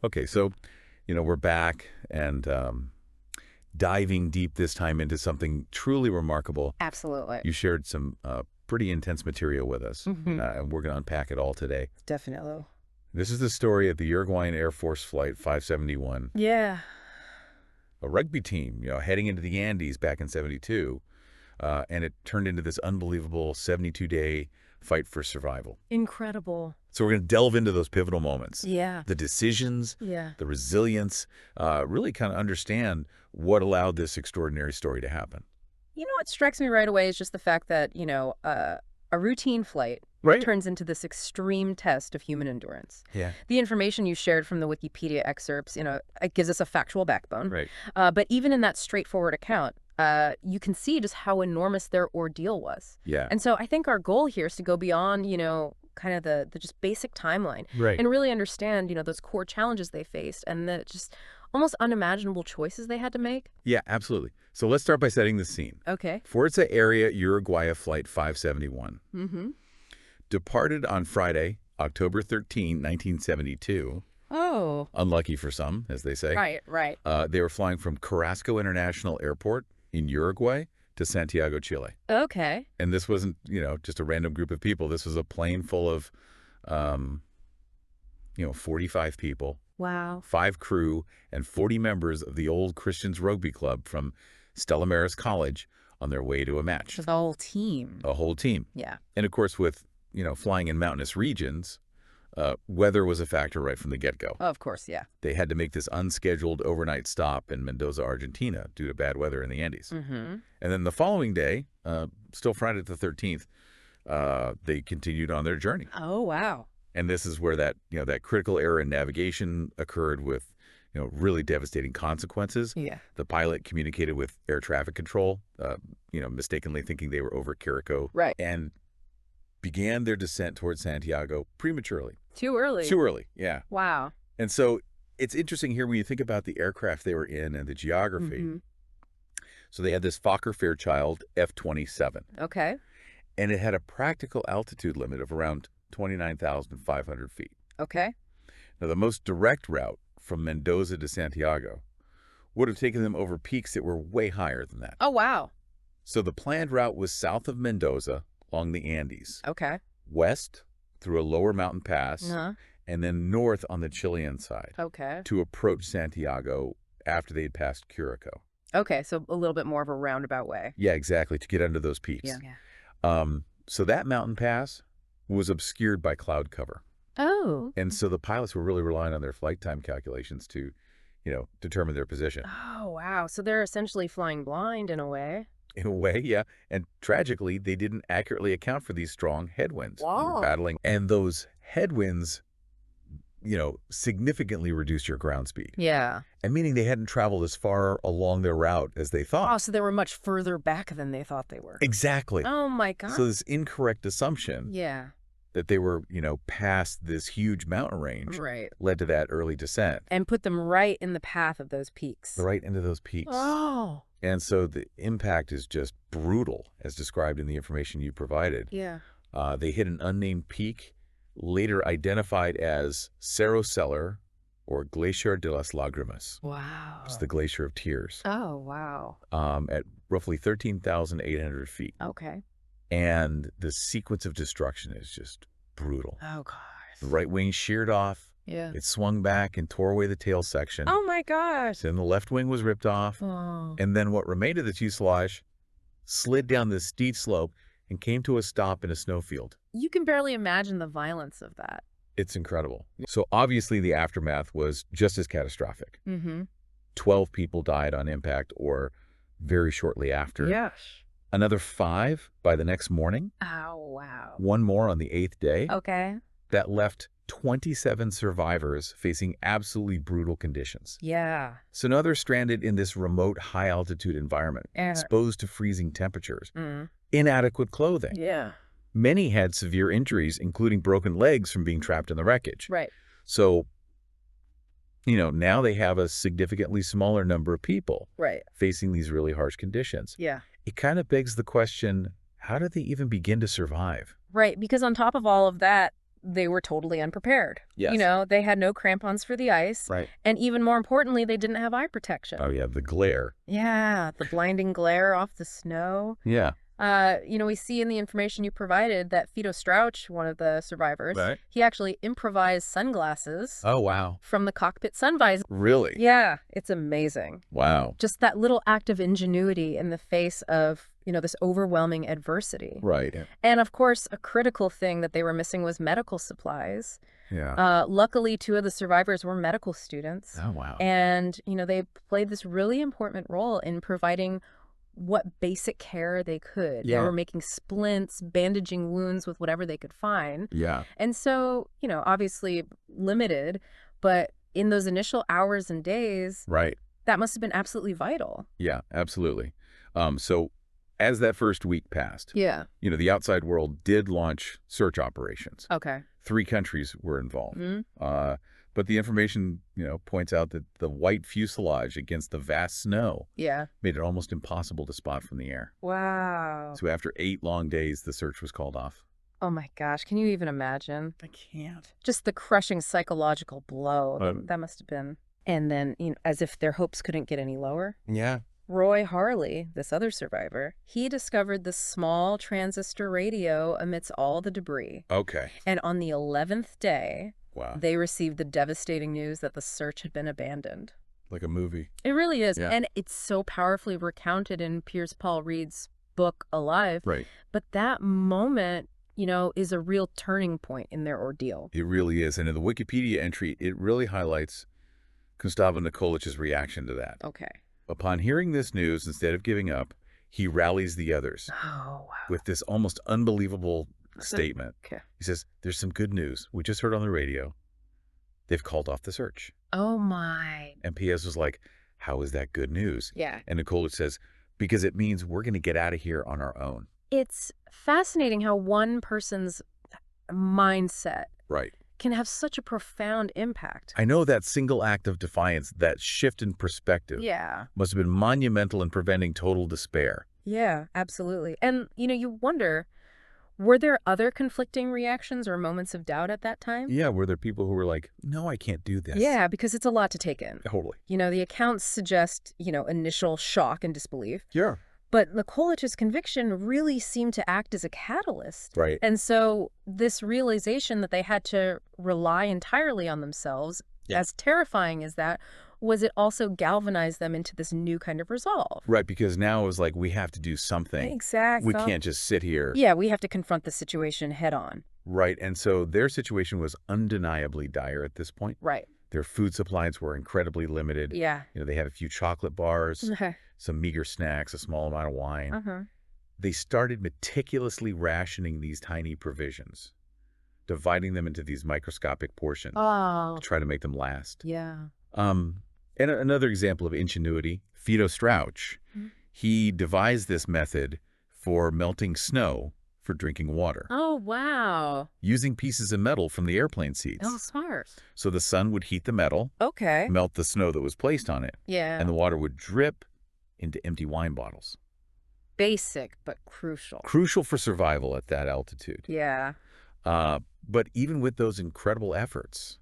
Okay, so, we're back and diving deep this time into something truly remarkable. Absolutely. You shared some pretty intense material with us, Hmm. and we're going to unpack it all today. Definitely. This is the story of the Uruguayan Air Force Flight 571, Yeah. a rugby team, heading into the Andes back in 72, and it turned into this unbelievable 72-day fight for survival. Incredible. So we're going to delve into those pivotal moments, Yeah. the decisions, Yeah. the resilience, really kind of understand what allowed this extraordinary story to happen. What strikes me right away is just the fact that, a routine flight Right. turns into this extreme test of human endurance. Yeah. The information you shared from the Wikipedia excerpts, it gives us a factual backbone. Right. But even in that straightforward account, you can see just how enormous their ordeal was. Yeah. And so I think our goal here is to go beyond, kind of the just basic timeline Right. and really understand, those core challenges they faced and the just almost unimaginable choices they had to make. Yeah, absolutely. So let's start by setting the scene. Okay. Forza Area Uruguaya Flight 571 Mm-hmm. departed on Friday, October 13, 1972. Oh, Unlucky for some, as they say. right, right. They were flying from Carrasco International Airport in Uruguay to Santiago, Chile. Okay. And this wasn't, just a random group of people. This was a plane full of, um, 45 people, Wow. 5 crew, and 40 members of the old Christians Rugby Club from Stella Maris College on their way to a match. Just the whole team. A whole team. Yeah. And of course, with, flying in mountainous regions, weather was a factor right from the get-go. Of course, yeah. They had to make this unscheduled overnight stop in Mendoza, Argentina, due to bad weather in the Andes. Mm-hmm. And then the following day, still Friday the 13th, they continued on their journey. Oh, wow. And this is where that critical error in navigation occurred with, really devastating consequences. Yeah. The pilot communicated with air traffic control, mistakenly thinking they were over Carico, Right. and began their descent towards Santiago prematurely. Too early. Too early, yeah. Wow. And so it's interesting here when you think about the aircraft they were in and the geography. Mm-hmm. So they had this Fokker Fairchild F-27, Okay. and it had a practical altitude limit of around 29,500 feet. Okay. Now, the most direct route from Mendoza to Santiago would have taken them over peaks that were way higher than that. Oh, wow. So the planned route was south of Mendoza along the Andes, Okay. west through a lower mountain pass, Uh-huh. and then north on the Chilean side Okay. to approach Santiago after they'd passed Curico. Okay, so a little bit more of a roundabout way. Yeah, exactly, to get under those peaks. Yeah. So that mountain pass was obscured by cloud cover. Oh. And so the pilots were really relying on their flight time calculations to, determine their position. Oh, wow. So they're essentially flying blind in a way. In a way, yeah. And tragically, they didn't accurately account for these strong headwinds we were Wow. battling. And those headwinds, significantly reduced your ground speed. Yeah. And meaning they hadn't traveled as far along their route as they thought. Oh, so they were much further back than they thought they were. Exactly. Oh, my God. So this incorrect assumption Yeah. that they were, past this huge mountain range Right. led to that early descent. And put them right in the path of those peaks. Right into those peaks. Oh. And so the impact is just brutal, as described in the information you provided. Yeah. They hit an unnamed peak, later identified as Cerro Celler, or Glacier de las Lágrimas. Wow. It's the Glacier of Tears, Oh, wow. at roughly 13,800 feet. Okay. And the sequence of destruction is just brutal. Oh, gosh. The right wing sheared off. Yeah. It swung back and tore away the tail section. Oh, my gosh. Then the left wing was ripped off. Oh. And then what remained of the fuselage slid down this steep slope and came to a stop in a snowfield. You can barely imagine the violence of that. It's incredible. So obviously the aftermath was just as catastrophic. Mm-hmm. 12 people died on impact or very shortly after. Yes. Another 5 by the next morning. Oh, wow. One more on the 8th day. Okay. That left 27 survivors facing absolutely brutal conditions. Yeah. So now they're stranded in this remote high-altitude environment, exposed to freezing temperatures, Mm. inadequate clothing. Yeah. Many had severe injuries, including broken legs from being trapped in the wreckage. Right. So, now they have a significantly smaller number of people Right. facing these really harsh conditions. Yeah. It kind of begs the question, how did they even begin to survive? Right. Because on top of all of that, they were totally unprepared. Yes. They had no crampons for the ice. Right. And even more importantly, they didn't have eye protection. Oh, yeah, the glare. Yeah, the blinding glare off the snow. Yeah. We see in the information you provided that Fido Strauch, one of the survivors, Right. he actually improvised sunglasses Oh, wow. from the cockpit sun visor. Really? Yeah, it's amazing. Wow. Just that little act of ingenuity in the face of, this overwhelming adversity. Right. And of course, a critical thing that they were missing was medical supplies. Yeah. Luckily, 2 of the survivors were medical students. Oh, wow. And, they played this really important role in providing what basic care they could. They Yeah. were making splints, bandaging wounds with whatever they could find. Yeah. And so, obviously limited, but in those initial hours and days, Right. that must have been absolutely vital. Yeah, absolutely. So as that first week passed, Yeah. the outside world did launch search operations. Okay. 3 countries were involved. Mm-hmm. But the information, points out that the white fuselage against the vast snow Yeah. made it almost impossible to spot from the air. Wow. So after 8 long days, the search was called off. Oh my gosh. Can you even imagine? I can't. Just the crushing psychological blow Um, that must have been. And then, as if their hopes couldn't get any lower. Yeah. Roy Harley, this other survivor, he discovered the small transistor radio amidst all the debris. Okay. And on the 11th day, Wow. they received the devastating news that the search had been abandoned. Like a movie. It really is. Yeah. And it's so powerfully recounted in Piers Paul Reed's book, Alive. Right. But that moment, is a real turning point in their ordeal. It really is. And in the Wikipedia entry, it really highlights Gustavo Nikolich's reaction to that. Okay. Upon hearing this news, instead of giving up, he rallies the others Oh, wow. with this almost unbelievable statement. Okay. He says, there's some good news. We just heard on the radio. They've called off the search. Oh, my. And P.S. was like, how is that good news? Yeah. And Nikolich says, because it means we're going to get out of here on our own. It's fascinating how one person's mindset Right. can have such a profound impact. I know that single act of defiance, that shift in perspective, Yeah. must have been monumental in preventing total despair. Yeah, absolutely. And, you wonder, were there other conflicting reactions or moments of doubt at that time? Yeah, were there people who were like, no, I can't do this? Yeah, because it's a lot to take in. Totally. The accounts suggest, initial shock and disbelief. Yeah. But Nikolich's conviction really seemed to act as a catalyst. Right. And so this realization that they had to rely entirely on themselves, Yeah. as terrifying as that, was it also galvanized them into this new kind of resolve. Right, because now it was like, we have to do something. Exactly. We can't just sit here. Yeah, we have to confront the situation head on. Right, and so their situation was undeniably dire at this point. Right. Their food supplies were incredibly limited. Yeah. They had a few chocolate bars, Uh-huh. some meager snacks, a small amount of wine. They started meticulously rationing these tiny provisions, dividing them into these microscopic portions Oh, to try to make them last. yeah. And another example of ingenuity, Fido Strauch, Mhm. he devised this method for melting snow for drinking water, Oh, wow. using pieces of metal from the airplane seats. Oh, smart. So the sun would heat the metal, Okay. melt the snow that was placed on it, Yeah. and the water would drip into empty wine bottles. Basic, but crucial. Crucial for survival at that altitude. Yeah. But even with those incredible efforts,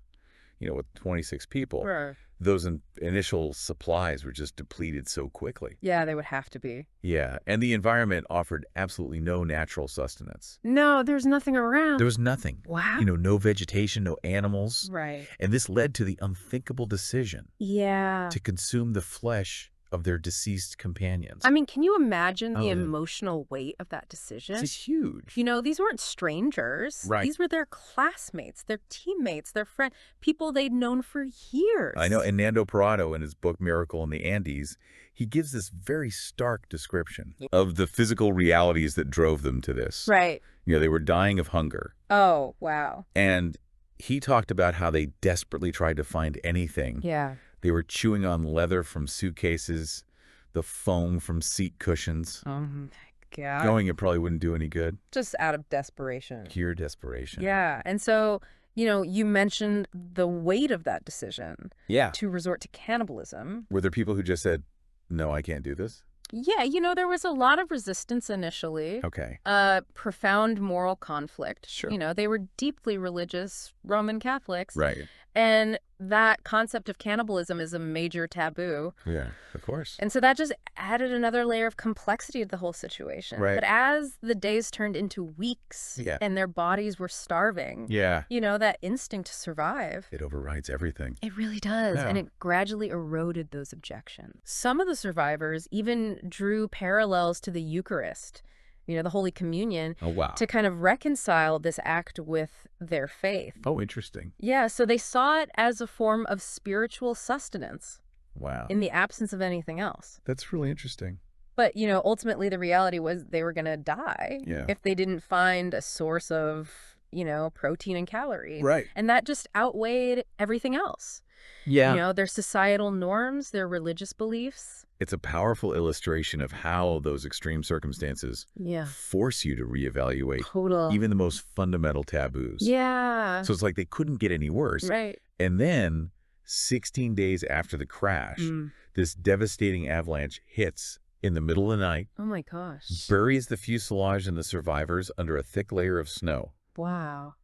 with 26 people, Sure. those initial supplies were just depleted so quickly. Yeah, they would have to be. Yeah, and the environment offered absolutely no natural sustenance. No, there's nothing around. There was nothing. Wow. No vegetation, no animals. Right. And this led to the unthinkable decision Yeah. to consume the flesh of their deceased companions. I mean, can you imagine the Oh, yeah. emotional weight of that decision? It's huge. These weren't strangers. Right. These were their classmates, their teammates, their friends, people they'd known for years. I know. And Nando Parado, in his book Miracle in the Andes, he gives this very stark description of the physical realities that drove them to this. Right. They were dying of hunger. Oh, wow. And he talked about how they desperately tried to find anything. Yeah. They were chewing on leather from suitcases, the foam from seat cushions. Oh, my God. Knowing it probably wouldn't do any good. Just out of desperation. Pure desperation. Yeah. And so, you mentioned the weight of that decision Yeah. to resort to cannibalism. Were there people who just said, no, I can't do this? Yeah, there was a lot of resistance initially, Okay. profound moral conflict. Sure. They were deeply religious Roman Catholics, Right. and that concept of cannibalism is a major taboo. Yeah, of course. And so that just added another layer of complexity to the whole situation. Right. But as the days turned into weeks Yeah. and their bodies were starving, Yeah. that instinct to survive, It overrides everything. it really does. And Yeah. it gradually eroded those objections. Some of the survivors even drew parallels to the Eucharist, the Holy Communion, Oh, wow. to kind of reconcile this act with their faith. Oh, interesting. Yeah, so they saw it as a form of spiritual sustenance Wow. in the absence of anything else. That's really interesting. But, ultimately the reality was they were going to die Yeah. if they didn't find a source of, protein and calories. Right. And that just outweighed everything else. Yeah. Their societal norms, their religious beliefs. It's a powerful illustration of how those extreme circumstances Yeah. force you to reevaluate Total. even the most fundamental taboos. Yeah. So it's like they couldn't get any worse. Right. And then 16 days after the crash, this devastating avalanche hits in the middle of the night, Oh my gosh. buries the fuselage and the survivors under a thick layer of snow. Wow.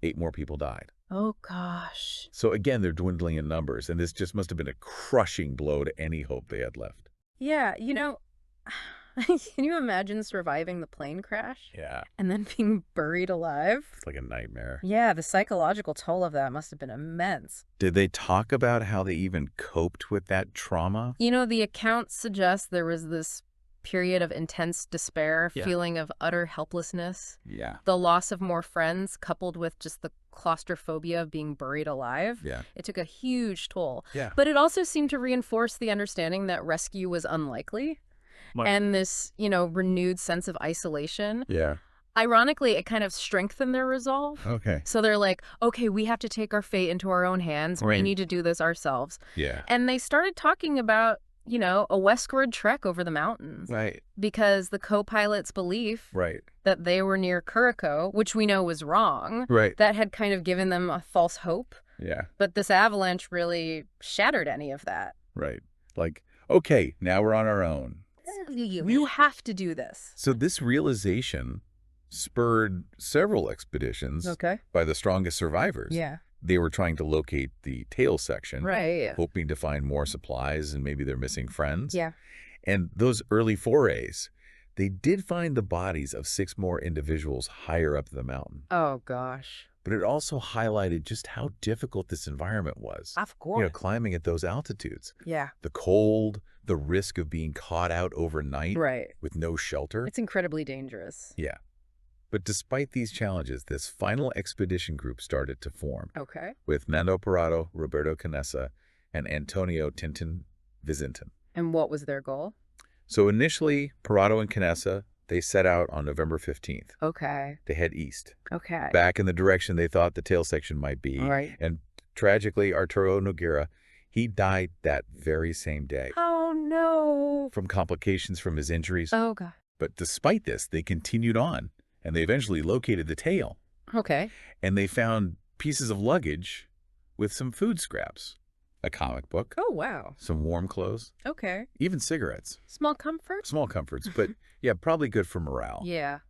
8 more people died. Oh gosh. So again, they're dwindling in numbers, and this just must have been a crushing blow to any hope they had left. Yeah, can you imagine surviving the plane crash Yeah, and then being buried alive? it's like a nightmare. Yeah, the psychological toll of that must have been immense. Did they talk about how they even coped with that trauma? The accounts suggest there was this period of intense despair, Yeah. feeling of utter helplessness, Yeah. the loss of more friends coupled with just the claustrophobia of being buried alive. Yeah. It took a huge toll. Yeah. But it also seemed to reinforce the understanding that rescue was unlikely. And this, renewed sense of isolation. Yeah. Ironically, it kind of strengthened their resolve. Okay. So they're like, okay, we have to take our fate into our own hands. We Right. need to do this ourselves. Yeah. And they started talking about, a westward trek over the mountains. Right. Because the co-pilot's belief Right. that they were near Curacao, which we know was wrong, Right. that had kind of given them a false hope. Yeah. But this avalanche really shattered any of that. Right. Like, okay, now we're on our own. You have to do this. So this realization spurred several expeditions Okay. by the strongest survivors. Yeah. They were trying to locate the tail section, Right. hoping to find more supplies and maybe their missing friends. Yeah. And those early forays, they did find the bodies of 6 more individuals higher up the mountain. Oh, gosh. But it also highlighted just how difficult this environment was. Of course. Climbing at those altitudes. Yeah. The cold, the risk of being caught out overnight Right. with no shelter. It's incredibly dangerous. Yeah. But despite these challenges, this final expedition group started to form Okay. with Nando Parado, Roberto Canessa, and Antonio Tintin Vizintin. And what was their goal? So initially, Parado and Canessa, they set out on November 15th Okay. to head east, Okay. back in the direction they thought the tail section might be. All right. And tragically, Arturo Noguera, he died that very same day Oh, no. from complications from his injuries. Oh, God. But despite this, they continued on, and they eventually located the tail. Okay. And they found pieces of luggage with some food scraps, a comic book, Oh, wow. some warm clothes, Okay. even cigarettes. Small comfort? Small comforts, but yeah, probably good for morale. Yeah.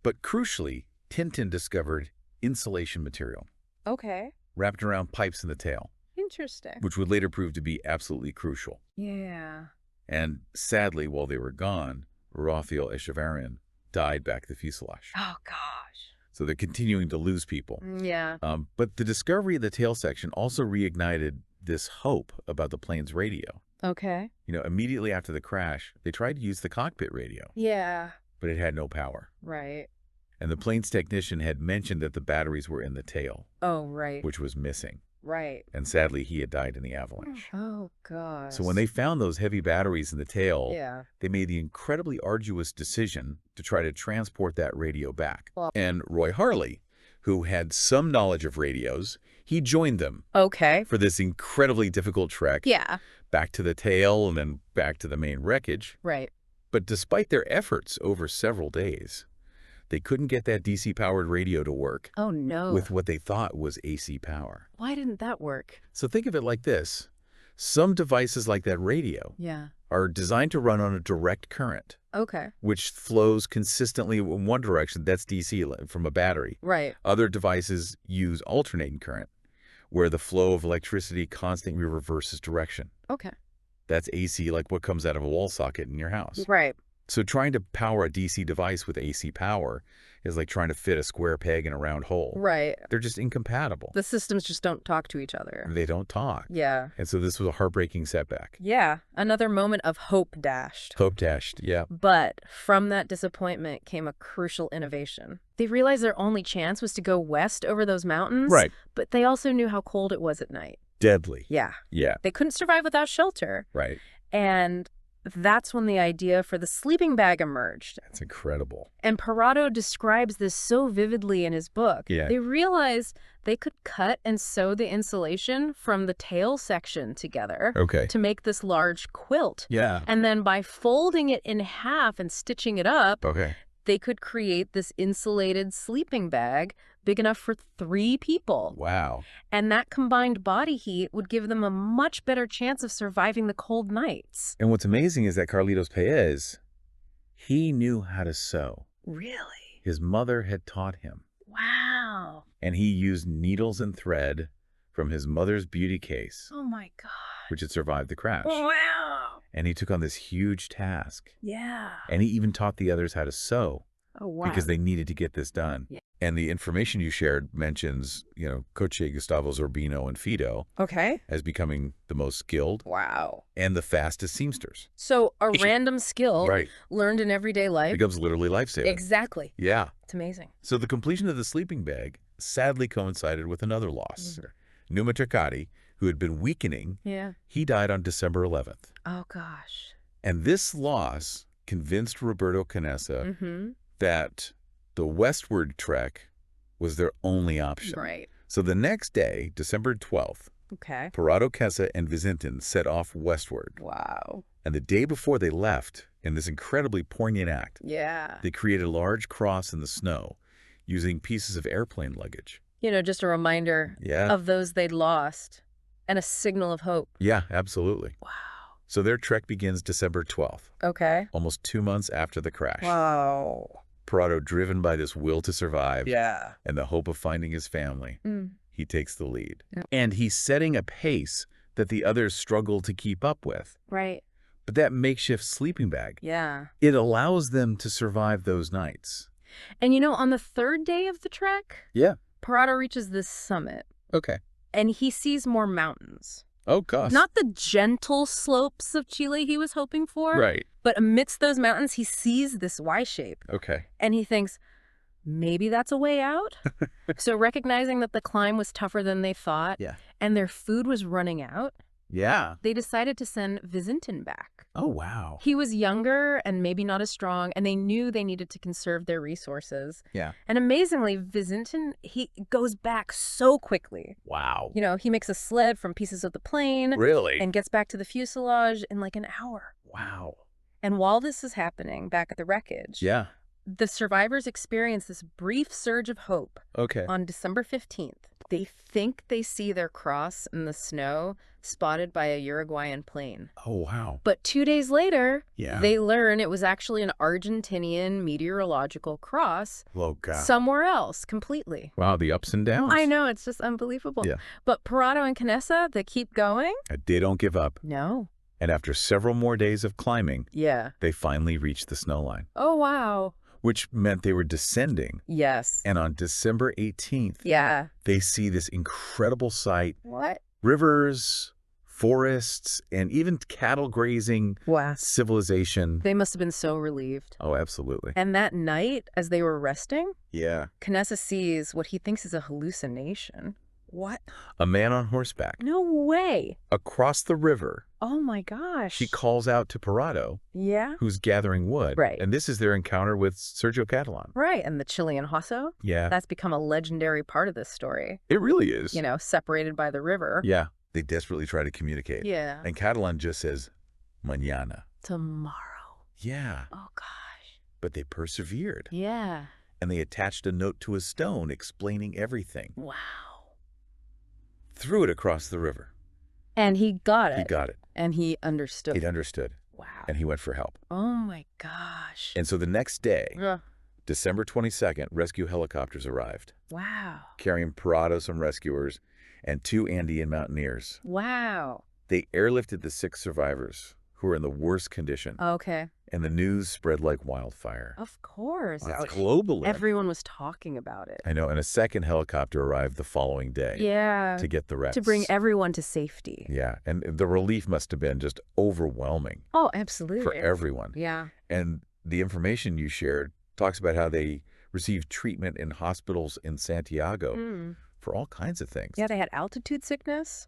But crucially, Tintin discovered insulation material Okay. wrapped around pipes in the tail, Interesting. which would later prove to be absolutely crucial. Yeah. And sadly, while they were gone, Rafael Echevarrian died back at the fuselage. Oh, gosh. So they're continuing to lose people. Yeah. But the discovery of the tail section also reignited this hope about the plane's radio. Okay. Immediately after the crash, they tried to use the cockpit radio, Yeah. but it had no power. Right. And the plane's technician had mentioned that the batteries were in the tail, Oh, right. which was missing. Right. And sadly, he had died in the avalanche. Oh, gosh. So when they found those heavy batteries in the tail, Yeah. they made the incredibly arduous decision to try to transport that radio back. Well- And Roy Harley, who had some knowledge of radios, he joined them Okay. for this incredibly difficult trek Yeah. back to the tail and then back to the main wreckage. Right. But despite their efforts over several days, they couldn't get that DC-powered radio to work Oh, no. with what they thought was AC power. Why didn't that work? So think of it like this. Some devices like that radio Yeah. are designed to run on a direct current, Okay. which flows consistently in one direction. That's DC from a battery. Right. Other devices use alternating current, where the flow of electricity constantly reverses direction. Okay. That's AC, like what comes out of a wall socket in your house. Right. So trying to power a DC device with AC power is like trying to fit a square peg in a round hole. Right. They're just incompatible. The systems just don't talk to each other. They don't talk. Yeah. And so this was a heartbreaking setback. Yeah. Another moment of hope dashed. Hope dashed, yeah. But from that disappointment came a crucial innovation. They realized their only chance was to go west over those mountains. Right. But they also knew how cold it was at night. Deadly. Yeah. Yeah. They couldn't survive without shelter. Right. And that's when the idea for the sleeping bag emerged. That's incredible. And Parado describes this so vividly in his book. Yeah. They realized they could cut and sew the insulation from the tail section together Okay. to make this large quilt. Yeah. And then by folding it in half and stitching it up, Okay. they could create this insulated sleeping bag big enough for 3 people. Wow. And that combined body heat would give them a much better chance of surviving the cold nights. And what's amazing is that Carlitos Paez, he knew how to sew. Really? His mother had taught him. Wow. And he used needles and thread from his mother's beauty case, Oh my God. which had survived the crash. Wow. And he took on this huge task. Yeah. And he even taught the others how to sew Oh, wow. because they needed to get this done. Yeah. And the information you shared mentions, Coche, Gustavo Zorbino, and Fido Okay. as becoming the most skilled Wow. and the fastest seamsters. So a random skill Right. learned in everyday life. Becomes literally life-saving. Exactly. Yeah. It's amazing. So the completion of the sleeping bag sadly coincided with another loss. Numa Turcati, who had been weakening, Yeah. he died on December 11th. Oh, gosh. And this loss convinced Roberto Canessa Mm-hmm. that the westward trek was their only option. Right. So the next day, December 12th, Okay. Parado, Kessa, and Vizintin set off westward. Wow. And the day before they left, in this incredibly poignant act, Yeah. they created a large cross in the snow using pieces of airplane luggage. Just a reminder Yeah. of those they'd lost and a signal of hope. Yeah, absolutely. Wow. So their trek begins December 12th, Okay. almost 2 months after the crash. Wow. Parado, driven by this will to survive Yeah. and the hope of finding his family, Mm. he takes the lead. Yeah. And he's setting a pace that the others struggle to keep up with. Right. But that makeshift sleeping bag, Yeah. it allows them to survive those nights. And on the 3rd day of the trek, Yeah. Parado reaches this summit Okay. and he sees more mountains. Oh, gosh. Not the gentle slopes of Chile he was hoping for, Right. but amidst those mountains, he sees this Y shape Okay. and he thinks, maybe that's a way out. So recognizing that the climb was tougher than they thought Yeah. and their food was running out, Yeah. they decided to send Vizintin back. Oh, wow. He was younger and maybe not as strong, and they knew they needed to conserve their resources. Yeah. And amazingly, Vizintin, he goes back so quickly. Wow. He makes a sled from pieces of the plane Really? and gets back to the fuselage in like an hour. Wow. And while this is happening back at the wreckage, Yeah. the survivors experience this brief surge of hope. Okay. On December 15th, they think they see their cross in the snow spotted by a Uruguayan plane. Oh, wow. But 2 days later, Yeah. they learn it was actually an Argentinian meteorological cross Oh, God. somewhere else completely. Wow, the ups and downs. I know, it's just unbelievable. Yeah. But Parado and Canessa, they keep going? They don't give up. No. And after several more days of climbing, Yeah. they finally reached the snow line, Oh, wow. which meant they were descending. Yes. And on December 18th, Yeah. they see this incredible sight. What? Rivers, forests, and even cattle grazing Wow. civilization. They must have been so relieved. Oh, absolutely. And that night, as they were resting, Yeah. Canessa sees what he thinks is a hallucination. What? A man on horseback. No way. Across the river, Oh my gosh. he calls out to Parado, Yeah. who's gathering wood. Right. And this is their encounter with Sergio Catalan. Right. And the Chilean Hosso? Yeah. That's become a legendary part of this story. It really is. Separated by the river. Yeah. They desperately try to communicate. Yeah. And Catalan just says, mañana. Tomorrow. Yeah. Oh gosh. But they persevered. Yeah. And they attached a note to a stone explaining everything. Wow. Threw it across the river. And he got it. He got it. And he understood. He'd understood. Wow. and he went for help. Oh my gosh. And so the next day, Ugh. December 22nd, rescue helicopters arrived, Wow. carrying Parados rescuers and 2 Andean mountaineers. Wow. They airlifted the 6 survivors, who were in the worst condition, Okay. and the news spread like wildfire. Of course. Wow, globally. Everyone was talking about it. I know, and a second helicopter arrived the following day Yeah. to get the rest. To bring everyone to safety. Yeah, and the relief must have been just overwhelming Oh, absolutely. for everyone. Yeah. And the information you shared talks about how they received treatment in hospitals in Santiago Mm. for all kinds of things. Yeah, they had altitude sickness,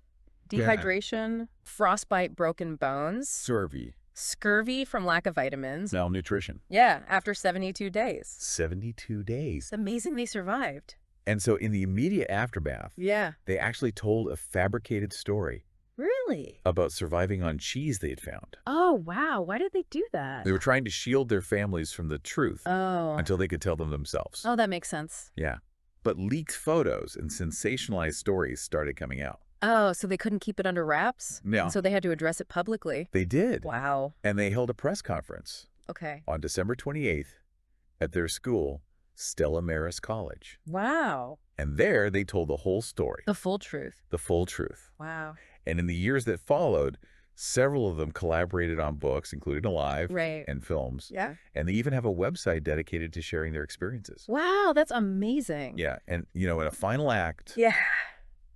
Yeah. dehydration, frostbite, broken bones, scurvy from lack of vitamins. Malnutrition. Yeah, after 72 days. 72 days. It's amazing they survived. And so in the immediate aftermath, Yeah. they actually told a fabricated story Really? about surviving on cheese they had found. Oh, wow. Why did they do that? They were trying to shield their families from the truth Oh. until they could tell them themselves. Oh, that makes sense. Yeah. But leaked photos and sensationalized stories started coming out. Oh, so they couldn't keep it under wraps? No. So they had to address it publicly. They did. Wow. And they held a press conference Okay. on December 28th at their school, Stella Maris College. Wow. And there they told the whole story, The full truth. the full truth. Wow. And in the years that followed, several of them collaborated on books, including Alive Right. and films. Yeah. And they even have a website dedicated to sharing their experiences. Wow, that's amazing. Yeah. And, in a final act, Yeah.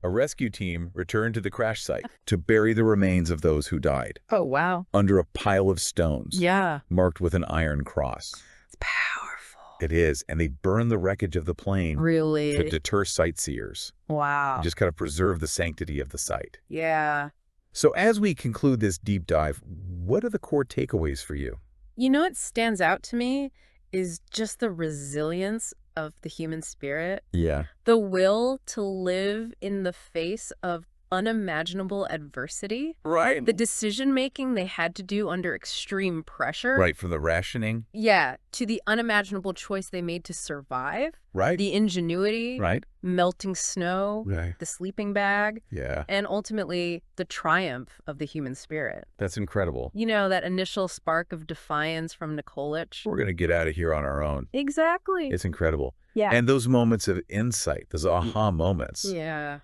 a rescue team returned to the crash site to bury the remains of those who died Oh, wow. under a pile of stones Yeah. marked with an iron cross. It's powerful. It is. And they burned the wreckage of the plane to Really? deter sightseers, Wow. just kind of preserve the sanctity of the site. Yeah. So as we conclude this deep dive, what are the core takeaways for you? You know what stands out to me is just the resilience of the human spirit, Yeah. the will to live in the face of unimaginable adversity, Right. the decision-making they had to do under extreme pressure. Right, from the rationing. Yeah, to the unimaginable choice they made to survive, Right. the ingenuity, Right. melting snow, Right. the sleeping bag, Yeah. and ultimately the triumph of the human spirit. That's incredible. You know, that initial spark of defiance from Nikolic. We're going to get out of here on our own. Exactly. It's incredible. Yeah. And those moments of insight, those aha moments, Yeah,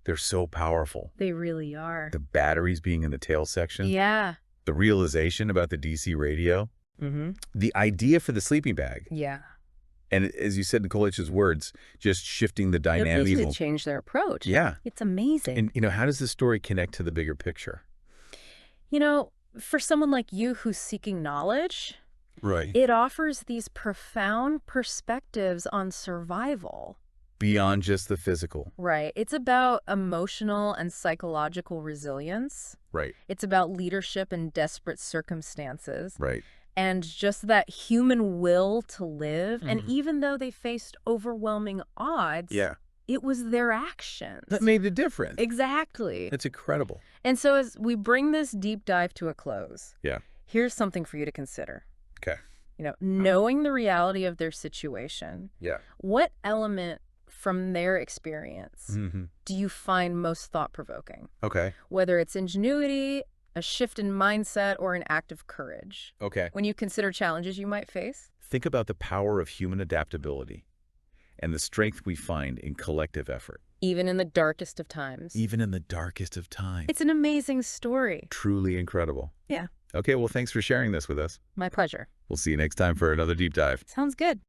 they're so powerful. they really are. The batteries being in the tail section, Yeah. the realization about the DC radio, Mm-hmm. the idea for the sleeping bag, Yeah. and as you said in Kolic's words, just shifting the It dynamic. basically changed their approach. Yeah. It's amazing. And, how does this story connect to the bigger picture? You know, for someone like you who's seeking knowledge, Right. it offers these profound perspectives on survival. Beyond just the physical. Right. It's about emotional and psychological resilience. Right. It's about leadership in desperate circumstances. Right. And just that human will to live. And Mhm. even though they faced overwhelming odds, Yeah. it was their actions. That made the difference. Exactly. That's incredible. And so as we bring this deep dive to a close, Yeah. here's something for you to consider. Okay. Knowing the reality of their situation, Yeah. what element from their experience Mm-hmm. do you find most thought-provoking? Okay. Whether it's ingenuity, a shift in mindset, or an act of courage. Okay. When you consider challenges you might face? Think about the power of human adaptability and the strength we find in collective effort, Even in the darkest of times. even in the darkest of times. It's an amazing story. Truly incredible. Yeah. Okay, well, thanks for sharing this with us. My pleasure. We'll see you next time for another deep dive. Sounds good.